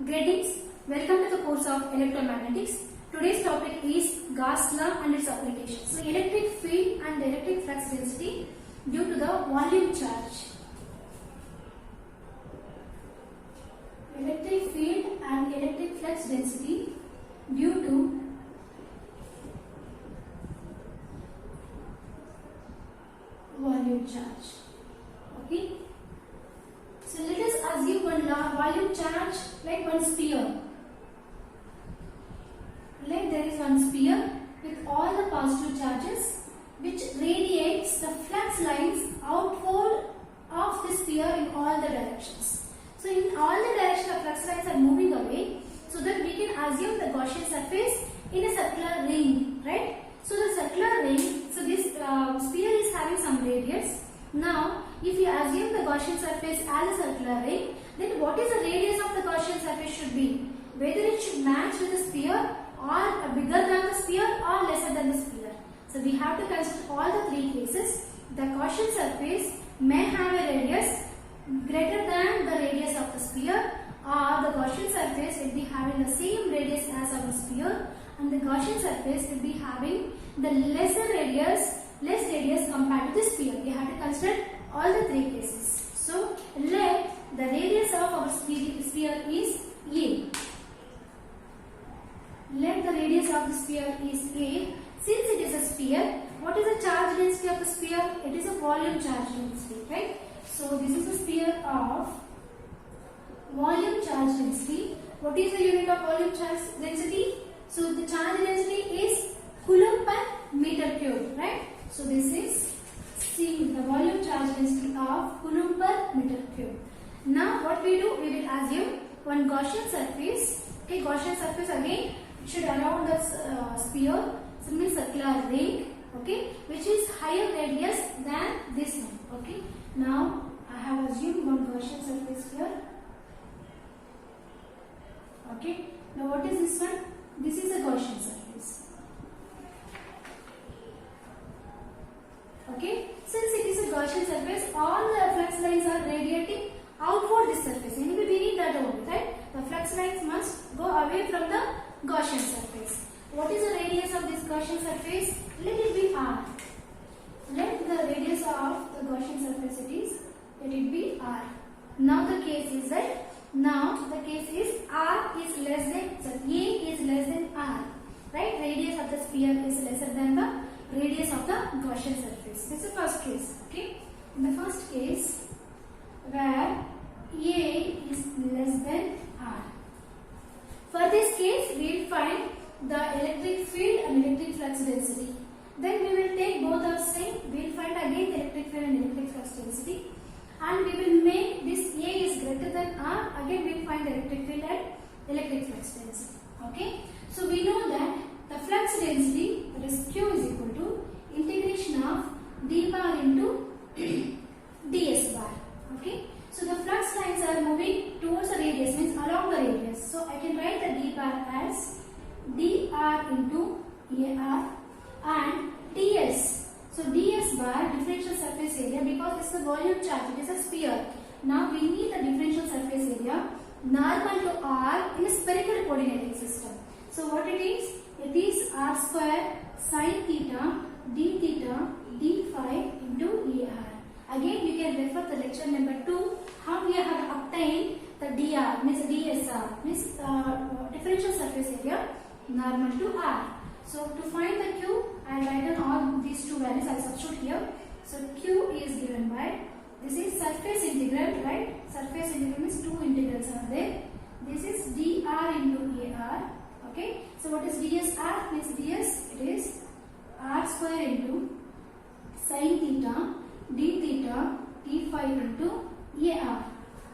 Greetings, welcome to the course of electromagnetics. Today's topic is Gauss law and its applications. So, electric field and electric flux density due to the volume charge. Electric field and electric flux density due to volume charge. Okay. So let us assume one volume charge like one sphere. Like there is one sphere with all the positive charges which radiates the flux lines outward of the sphere in all the directions. So in all the directions the flux lines are moving away, so that we can assume the Gaussian surface in a circular ring, right? So the circular ring, so this sphere is having some radius. Now if you assume the Gaussian surface as a circular ring, then what is the radius of the Gaussian surface should be? Whether it should match with the sphere or bigger than the sphere or lesser than the sphere. So we have to consider all the three cases. The Gaussian surface may have a radius greater than the radius of the sphere, or the Gaussian surface will be having the same radius as our sphere, and the Gaussian surface will be having the less radius compared to the sphere. We have to consider all the three cases. So let the radius of our sphere is A. Let the radius of the sphere is A. Since it is a sphere, what is the charge density of the sphere? It is a volume charge density, right? So this is a sphere of volume charge density. What is the unit of volume charge density? So the charge density is Coulomb per meter cube, right? So this is C, the volume charge density of Coulomb per meter cube. Now what we do? We will assume one Gaussian surface. Okay, Gaussian surface again should around the sphere, so means circular ring. Okay, which is higher radius than this one. Okay. Now I have assumed one Gaussian surface here. Okay. Now what is this one? This is a Gaussian surface. Okay. Since it is a Gaussian surface, all the flux lines are radiating outward this surface. Anyway, we need that only, right? The flux lines must go away from the Gaussian surface. What is the radius of this Gaussian surface? Let it be R. Let the radius of the Gaussian surface let it be R. Now the case is that R is less than, so A is less than R, right? Radius of the sphere is lesser than the radius of the Gaussian surface. This is the first case. Okay. In the first case, where A is less than R. For this case, we will find the electric field and electric flux density. Then we will take both are same. We will find again the electric field and electric flux density, and we will make this A is greater than R. Again we will find the electric field and electric flux density. Okay. So we know that the flux density, that is Q, is equal to integration of d bar into ds bar. Okay. So the flux lines are moving towards the radius, means along the radius. So I can write the d bar as dr into AR and ds. So ds bar, differential surface area, because this is a volume charge, it is a sphere. Now we need the differential surface area normal to R in a spherical coordinating system. So what it is? It is r square sin theta d theta d phi into AR. Again you can refer the lecture number 2, how we have obtained the dr, means dsr, means differential surface area normal to R. So to find the Q, I will write down all these two values, I will substitute here. So Q is given by, this is surface integral, right? Surface integral means two integrals are there. This is dr into AR. Okay. So what is dsr? Means ds, it is r square into sin theta d theta d phi into AR.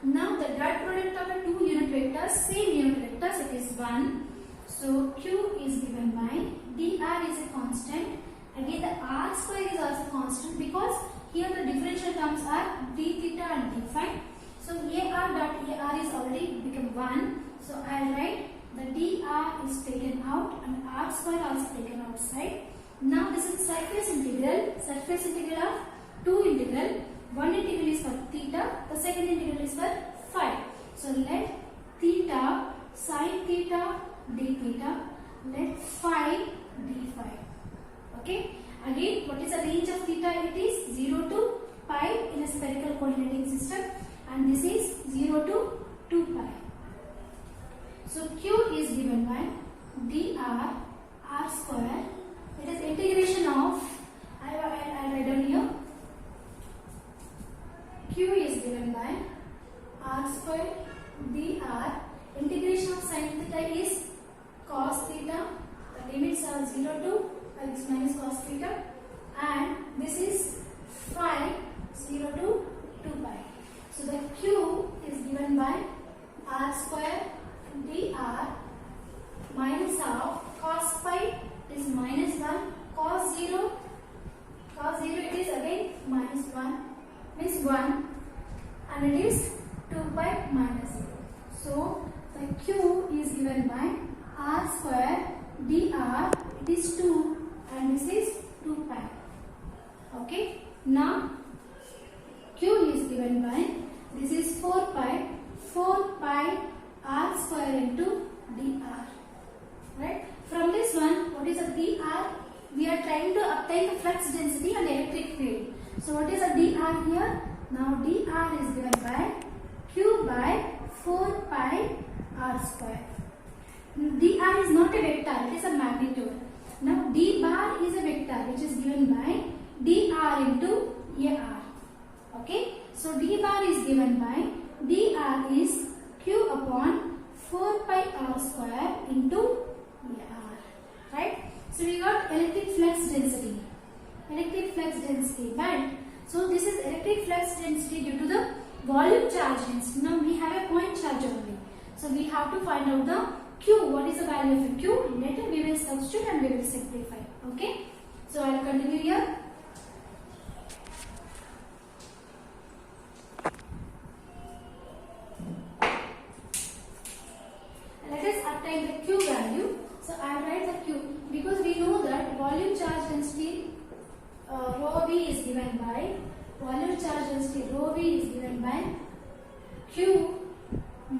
Now the dot product of the two unit vectors, same unit vectors, it is 1. So Q is given by dr is a constant. Again the r square is also constant, because here the differential terms are d theta and d phi. So AR dot AR is already become 1. So I will write the dr is taken out and r square also taken outside. Now this is surface integral of two integral. One integral is for theta, the second integral is for phi. So let theta sin theta d theta, let phi d phi. Okay, again what is the range of theta? It is 0 to pi in a spherical coordinating system, and this is 0 to 2 pi. So q is given by dr r square. It is integration of, I'll write down here, q is given by r square dr. Integration of sin theta is cos theta. The limits are 0 to x minus cos theta, and this is phi 0 to 2 pi. So the q is given by r square dr minus of cos phi is minus 1, cos 0 it is again minus 1, means 1, and it is 2 pi minus 0. So the q is given by r square dr, it is 2 and this is 2 pi. Okay, now q is given by, this is 4 pi r square into dr. Right? From this one, what is a dr? We are trying to obtain the flux density and electric field. So what is a dr here? Now dr is given by q by 4 pi r square. Dr is not a vector, it is a magnitude. Now d bar is a vector which is given by dr into ar. Okay, so d bar is given by dr is q upon 4 pi r square into ar. Right? So we got electric flux density. But so this is electric flux density due to the volume charge density. Now we have a point charge only. So we have to find out the q. What is the value of q? Later we will substitute and we will simplify. Okay. So I will continue here. Let us obtain the q value. So I will write the q because we know that volume charge density rho v is given by q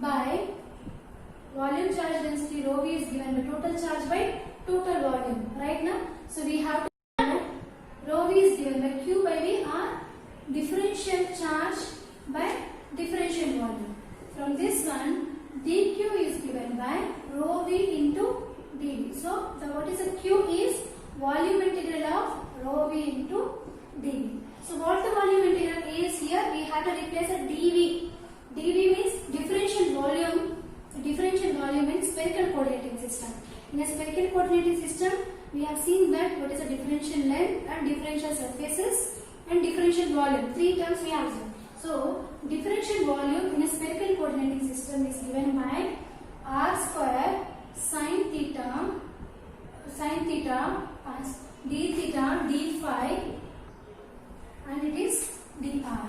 by volume charge density rho v is given by total charge by total volume. Right now, so we have to know rho v is given by q by v or differential charge by differential volume. From this one, dq is given by rho v into dv. So the what is the q is volume integral of rho v into dv. So what the volume integral is here, we have to replace a dv. dv means differential volume in spherical coordinating system. In a spherical coordinating system, we have seen that what is the differential length and differential surfaces and differential volume. Three terms we have seen. So differential volume in a spherical coordinating system is given by r square sin theta d theta d phi, and it is dr.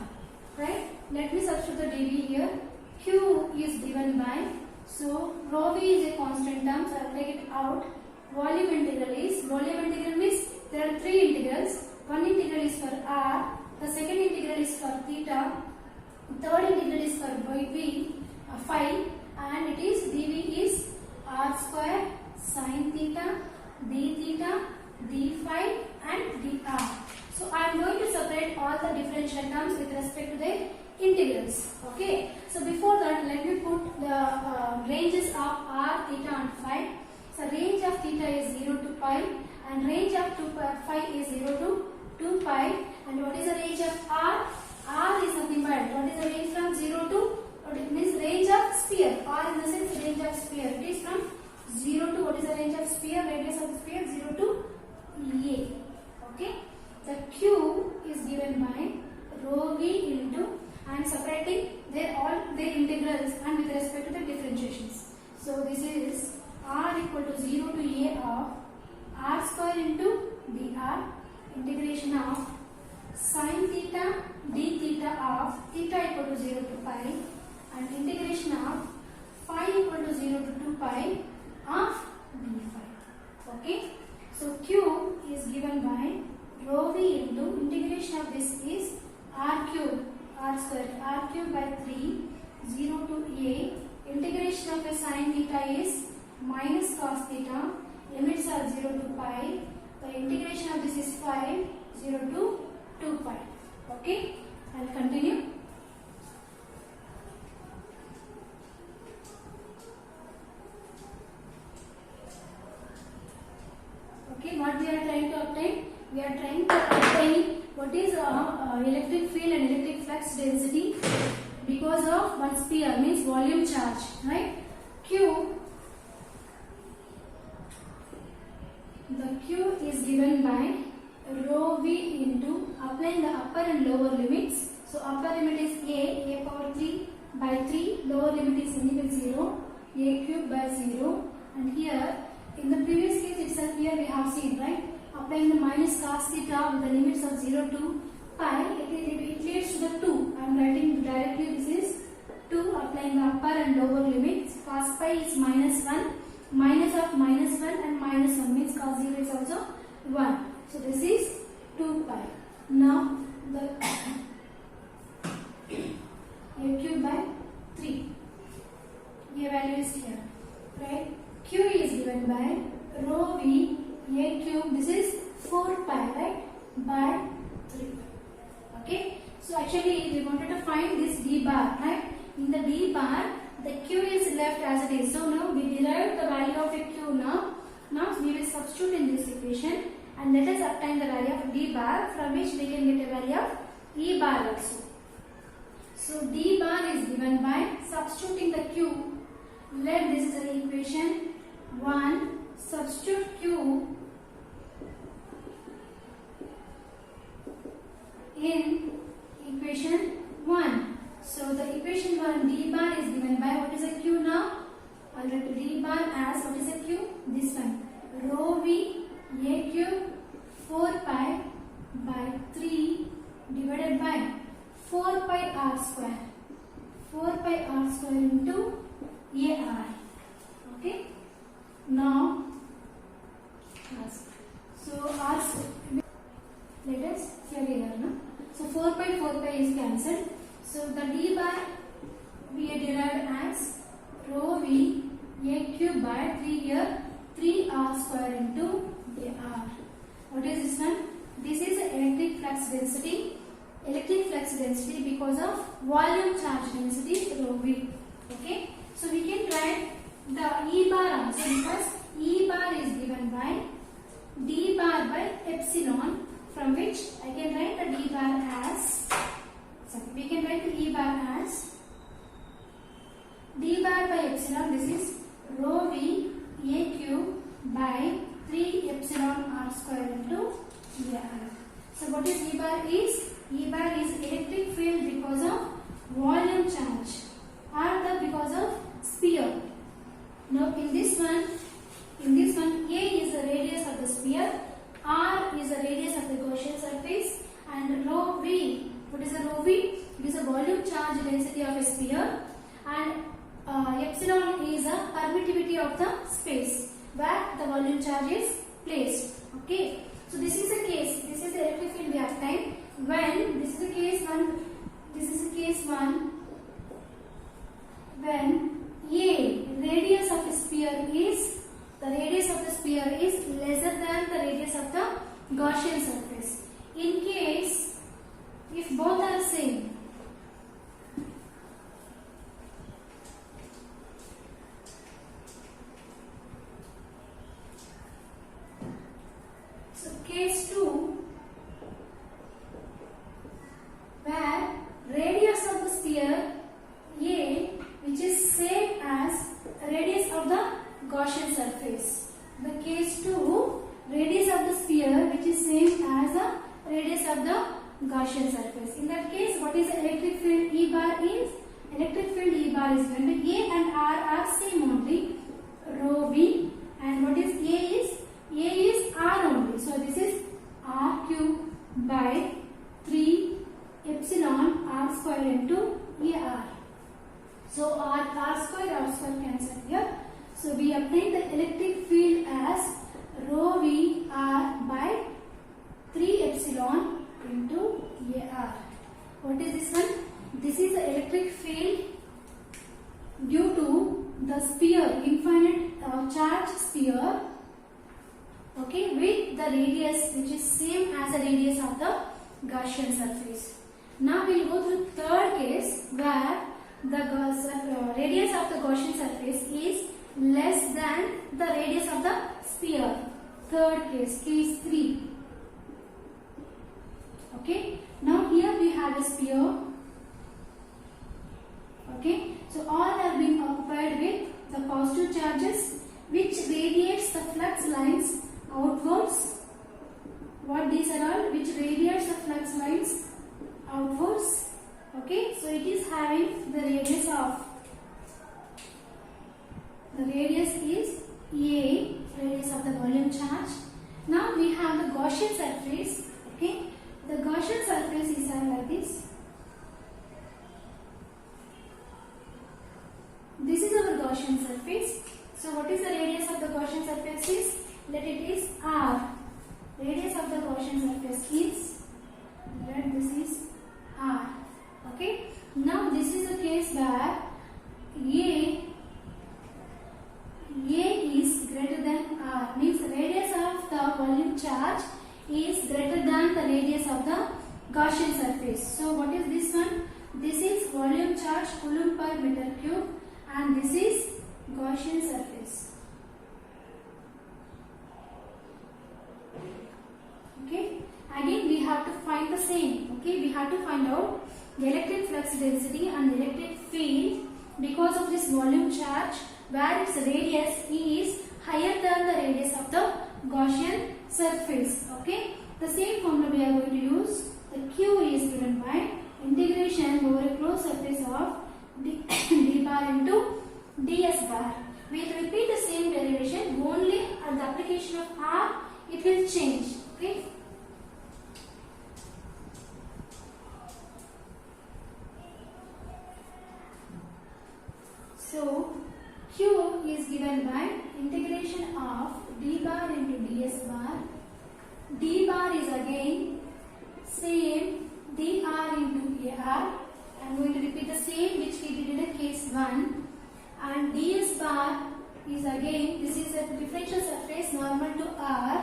Right? Let me substitute the dv here. Q is given by, so rho v is a constant term, so I will take it out. Volume integral means there are three integrals. One integral is for r, the second integral is for theta, third integral is for phi, and it is dv is r square sin theta d theta d phi and dr. So I am going to separate all the differential terms with respect to their integrals. Okay. So before that, let me put the ranges of r, theta and phi. So range of theta is 0 to pi, and range of phi is 0 to 2 pi. And what is the range of r? R is nothing but, what is the range from 0 to, what it means range of sphere. R in the sense range of sphere. It is from 0 to, what is the range of sphere? Radius of the sphere 0 to a. Okay. The q is given by rho v into, I am separating all their integrals and with respect to the differentiations. So this is r equal to 0 to a of r square into dr, integration of sin theta d theta of theta equal to 0 to pi, and integration of phi equal to 0 to 2 pi of d phi. Okay. So q is given by rho v into, integration of this is r cube, r square, r cube by 3, 0 to a, integration of a sin theta minus cos theta, limits are 0 to pi. The integration of this is 5, 0 to 2 pi. Okay, I'll continue. Okay, what we are trying to obtain? We are trying to obtain what is electric field and electric flux density because of one sphere, means volume charge, right? Q, the Q is given by rho v into applying the upper and lower limits. So upper limit is a power 3 by 3, lower limit is integral 0, a cube by 0, and here in the previous case itself here we have seen, right? Applying the minus cos theta with the limits of 0 to pi, it leads to the 2. I am writing directly this is 2, applying the upper and lower limits. Cos pi is minus 1, minus of minus 1 and minus 1 means cos 0 is also 1. So this is 2 pi. Now the a cube by 3. A value is here, right? Q is given by rho v a cube. This is 4 pi, right? By 3. Okay. So actually we wanted to find this d bar, right? In the d bar, the q is left as it is. So now we derived the value of a q now. Now we will substitute in this equation and let us obtain the value of d bar, from which we can get a value of e bar also. So d bar is given by substituting the q. Let this is the equation 1. Substitute q in equation 1. So the equation 1, d bar is given by, what is a q now? I'll write d bar as, what is a q? This one, rho v a cube 4 pi by 3 divided by 4 pi r square. 4 pi r square into ar. Okay. Now, so r square, let us clear here now. So 4 pi is cancelled. So the d bar we derived as rho v a cube by 3 here, 3r square into ar. What is this one? This is electric flux density. Electric flux density because of volume charge density rho v. Okay. So we can write the e bar also, because e bar is given by d bar by epsilon, from which I can write the d bar as, we can write the e bar as d bar by epsilon. This is rho v a cube by 3 epsilon r square into ar. So what is e bar is? E bar is electric field because of volume charge, or because of sphere. Now in this one, a is the radius of the sphere, r is the radius of the Gaussian surface, and rho v, what is the rho v? It is a volume charge density of a sphere, and epsilon is a permittivity of the space where the volume charge is placed. Okay. So this is a case. This is the electric field we obtained when this is the case 1. This is the case 1 when a radius of a sphere is, the radius of the sphere is lesser than the radius of the Gaussian surface. In case if both are same, so case 2, where radius of the sphere a, which is same as radius of the Gaussian surface. The case 2, radius of the sphere which is same as the radius of the Gaussian surface. In that case, what is the electric field E bar is? Electric field E bar is when A and R are same only, rho v, and what is A is? A is R only. So this is R cube by 3 epsilon R square into AR. So R square cancel here. So we obtain the electric field as rho v R by 3 epsilon into AR. What is this one? This is the electric field due to the sphere, infinite charge sphere, okay, with the radius which is same as the radius of the Gaussian surface. Now we will go to third case where the radius of the Gaussian surface is less than the radius of the sphere. Third case, case 3. Okay, now here we have a sphere. Okay, so all are being occupied with the positive charges which radiates the flux lines outwards. What these are all? Which radiates the flux lines outwards. Okay, so it is having the radius of, the radius is A, radius of the volume charge. Now we have the Gaussian surface. Okay, the Gaussian surface is like this. This is our Gaussian surface. So what is the radius of the Gaussian surface is? Let it is R. Radius of the Gaussian surface is, let this is R. Okay. Now this is a case where A is greater than R. Means the radius of the volume charge is greater than the radius of the Gaussian surface. So what is this one? This is volume charge coulomb per meter cube, and this is Gaussian surface. Okay, again we have to find the same. Okay, we have to find out the electric flux density and the electric field because of this volume charge where its radius is higher than the radius of the Gaussian surface. Okay, the same formula we are going to use. The Q is given by integration over a closed surface of d bar into ds bar. We will repeat the same derivation, only at the application of R it will change. Okay. So Q is given by integration of d bar into ds bar. D bar is again same dr into ar. I am going to repeat the same which we did in the case 1. And ds bar is again, this is a differential surface normal to R,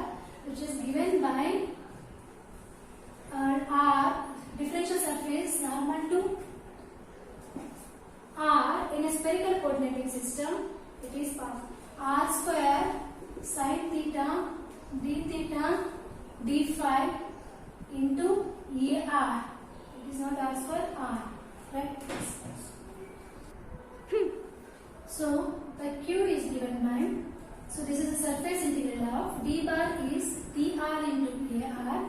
which is given by R, differential surface normal to R in a spherical coordinating system. It is R square sin theta d theta d phi into AR. It is not R square, R. Right? So the Q is given by, so this is the surface integral of d bar is dr into AR,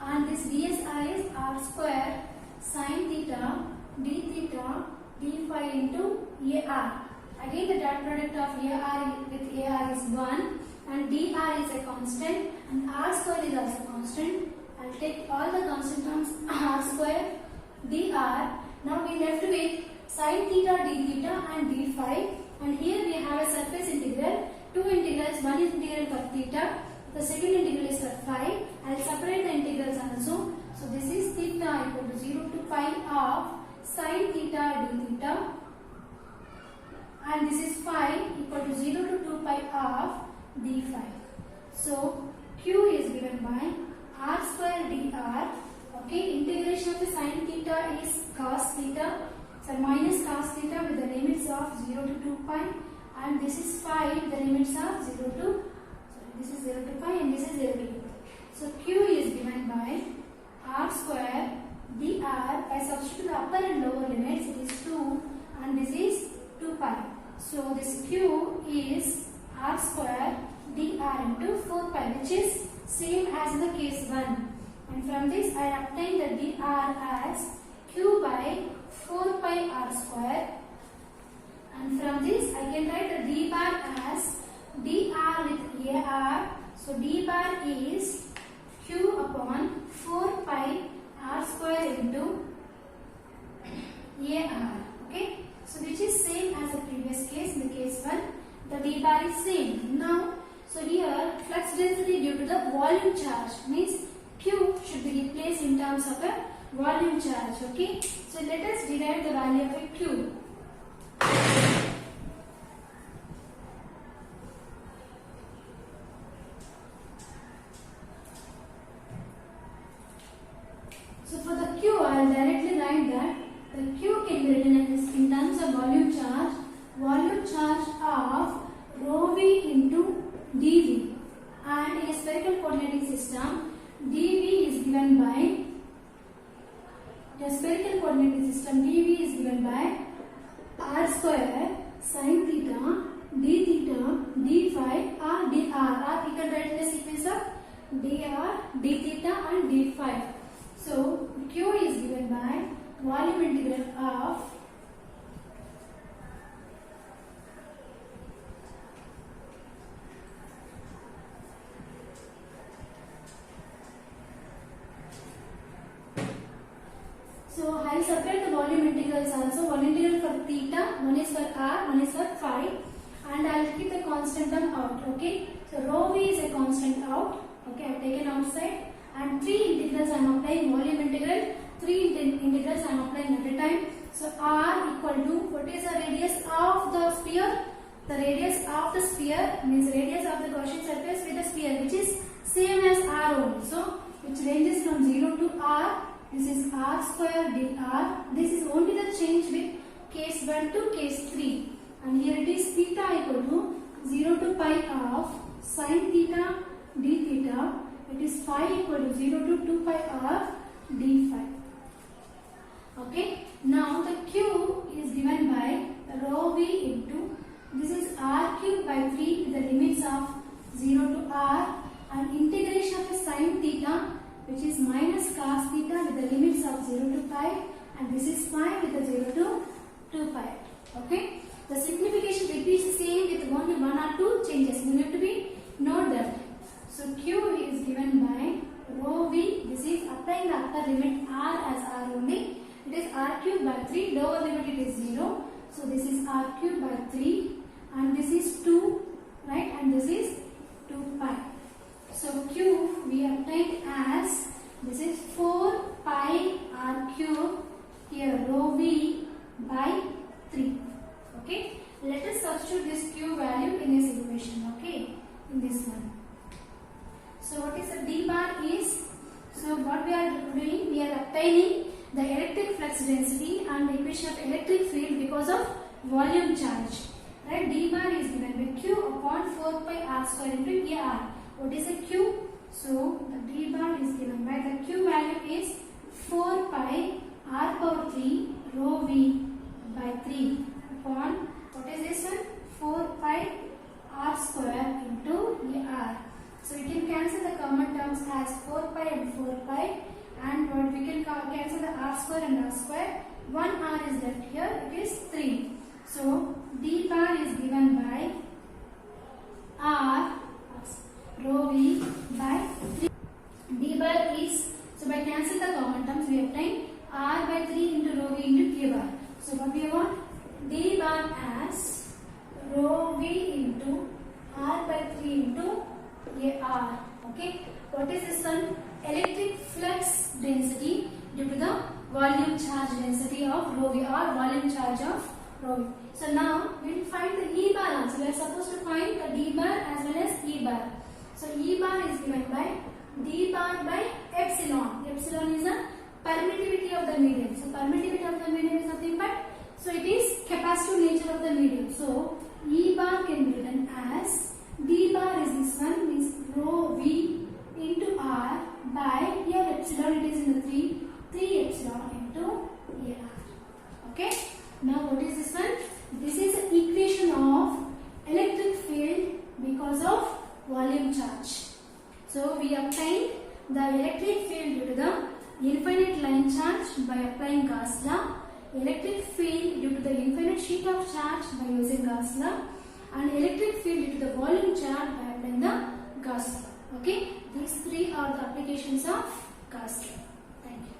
and this dsi is R square sin theta d theta d phi into AR. Again the dot product of AR with AR is 1 and dr is a constant and R square is also constant. I will take all the constant terms R square dr. Now we left with sin theta d theta and d phi, and here we have a surface integral, two integrals, one is integral for theta, the second integral is for phi. I will separate the integrals also. So this is theta equal to 0 to pi of sin theta d theta, and this is phi equal to 0 to 2 pi of d phi. So Q is given by R square dr. Okay, integration of the sin theta is cos theta, so minus cos theta with the limits of 0 to 2 pi, and this is phi with the limits of 0 to, this is 0 to pi and this is 0 to 2 pi. So Q is given by R square dr. By substituting the upper and lower limits, it is 2 and this is 2 pi. So this Q is R square dr into 4 pi, which is same as in the case 1. And from this I obtain the dr as Q by 4 pi R square, and from this I can write the d bar as dr with AR. So d bar is Q upon 4 pi R square into AR. Okay, so which is same as the previous case. In the case 1 the d bar is same. Now so here flux density due to the volume charge, means Q should be replaced in terms of a volume charge. Okay, so let us derive the value of a Q. dr, d theta and d phi. So Q is given by volume integral of so I separate the volume integrals also. One integral for theta, one is for r, one is for phi, and I will keep the constant term out. Okay. So rho v is a constant out. Okay, I have taken outside, and three integrals I am applying volume integral. Three integrals I am applying every time. So r equal to, what is the radius of the sphere? The radius of the sphere means radius of the Gaussian surface with the sphere, which is same as r only. So which ranges from 0 to r. This is r square dr. This is only the change with case 1 to case 3. And here it is theta equal to 0 to pi of sin theta d theta. It is phi equal to 0 to 2 pi of d phi. Okay. Now the Q is given by rho v into, this is r cube by 3 with the limits of 0 to r, and integration of a sin theta, which is minus cos theta with the limits of 0 to pi, and this is phi with the 0 to 2 pi. Okay. The simplification repeats the same with only one or two changes. You need to be note that. So Q is given by rho v. This is applying the upper limit r as r only. It is r cube by 3. Lower limit it is 0. So this is r cube by 3, and this is 2, right? And this is 2 pi. So Q we obtained as, this is 4 pi r cube, here rho v by 3. Okay. Let us substitute this Q value in this equation. Okay. In this one. So what is the d bar is? So what we are doing? We are obtaining the electric flux density and the equation of electric field because of volume charge. Right? D bar is given by Q upon 4 pi r square into AR. What is the Q? So the D bar is given by, the Q value is 4 pi r power 3 rho v by 3 upon, what is this one? 4 pi r square into AR. So we can cancel the common terms as 4 pi and 4 pi, and what we can cancel the r square and r square. 1 r is left here, it is 3. So D bar is given by r rho v by 3. D bar is, so by cancel the common terms we obtain r by 3 into rho v into k bar. So what we want? D bar as rho v into r by 3 into AR. Okay. What is this one? Electric flux density due to the volume charge density of rho v, or volume charge of rho v. So now we will find the E bar also. We are supposed to find the D bar as well as E bar. So E bar is given by D bar by epsilon. Epsilon is the permittivity of the medium. So permittivity of the medium is nothing but, so it is capacitive nature of the medium. So E bar can be written as, D bar is this one, means rho v into r by, here epsilon it is in the 3 epsilon into AR. Okay. Now what is this one? This is the equation of electric field because of volume charge. So we obtained the electric field due to the infinite line charge by applying Gauss law, electric field due to the infinite sheet of charge by using Gauss law, and electric field due to the volume charge by applying the Gauss law. Okay, these three are the applications of Gauss law. Thank you.